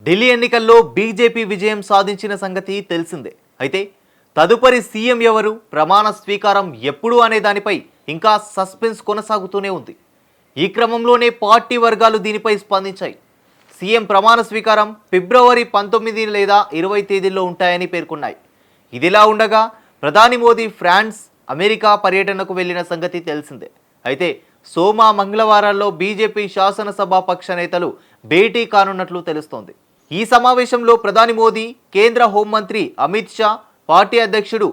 ఢిల్లీ ఎన్నికల్లో బీజేపీ విజయం సాధించిన సంగతి తెలిసిందే. అయితే తదుపరి సీఎం ఎవరు, ప్రమాణ స్వీకారం ఎప్పుడు అనే దానిపై ఇంకా సస్పెన్స్ కొనసాగుతూనే ఉంది. ఈ క్రమంలోనే పార్టీ వర్గాలు దీనిపై స్పందించాయి. సీఎం ప్రమాణ స్వీకారం ఫిబ్రవరి 19 లేదా 20 తేదీల్లో ఉంటాయని పేర్కొన్నాయి. ఇదిలా ఉండగా ప్రధాని మోదీ ఫ్రాన్స్, అమెరికా పర్యటనకు వెళ్లిన సంగతి తెలిసిందే. అయితే సోమ, మంగళవారాల్లో బీజేపీ శాసనసభ పక్ష నేతలు భేటీ కానున్నట్లు తెలుస్తోంది. ఈ సమావేశంలో ప్రధాని మోదీ, కేంద్ర హోంమంత్రి అమిత్ షా, పార్టీ అధ్యక్షుడు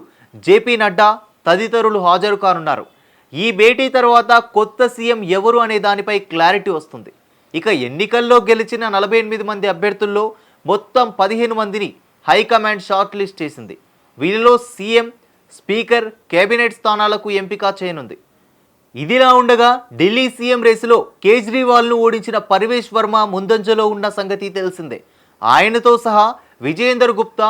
జేపీ నడ్డా తదితరులు హాజరు కానున్నారు. ఈ భేటీ తర్వాత కొత్త సీఎం ఎవరు అనే దానిపై క్లారిటీ వస్తుంది. ఇక ఎన్నికల్లో గెలిచిన 48 మంది అభ్యర్థుల్లో మొత్తం 15 మందిని హైకమాండ్ షార్ట్ లిస్ట్ చేసింది. వీరిలో సీఎం, స్పీకర్, కేబినెట్ స్థానాలకు ఎంపిక చేయనుంది. ఇదిలా ఉండగా ఢిల్లీ సీఎం రేసులో కేజ్రీవాల్ను ఓడించిన పర్వేష్ వర్మ ముందంజలో ఉన్న సంగతి తెలిసిందే. ఆయనతో సహా విజయేందర్ గుప్తా,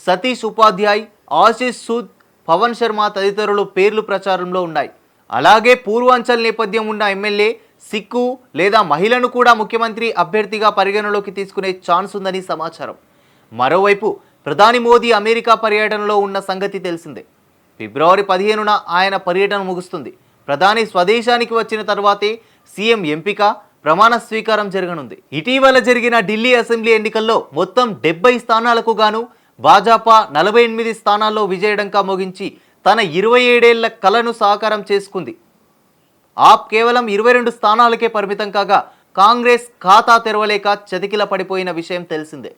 సతీష్ ఉపాధ్యాయ్, ఆశీష్ సూద్, పవన్ శర్మ తదితరులు పేర్లు ప్రచారంలో ఉన్నాయి. అలాగే పూర్వాంచల్ నేపథ్యం ఉన్న ఎమ్మెల్యే, సిక్కు లేదా మహిళను కూడా ముఖ్యమంత్రి అభ్యర్థిగా పరిగణలోకి తీసుకునే ఛాన్స్ ఉందని సమాచారం. మరోవైపు ప్రధాని మోదీ అమెరికా పర్యటనలో ఉన్న సంగతి తెలిసిందే. ఫిబ్రవరి 15న ఆయన పర్యటన ముగుస్తుంది. ప్రధాని స్వదేశానికి వచ్చిన తర్వాతే సీఎం ఎంపిక, ప్రమాణ స్వీకారం జరగనుంది. ఇటీవల జరిగిన ఢిల్లీ అసెంబ్లీ ఎన్నికల్లో మొత్తం 70 స్థానాలకు గాను భాజపా 48 స్థానాల్లో విజయడంకా మోగించి తన 27 ఏళ్ల కలను సాకారం చేసుకుంది. ఆప్ కేవలం 22 స్థానాలకే పరిమితం కాగా కాంగ్రెస్ ఖాతా తెరవలేక చతికిల పడిపోయిన విషయం తెలిసిందే.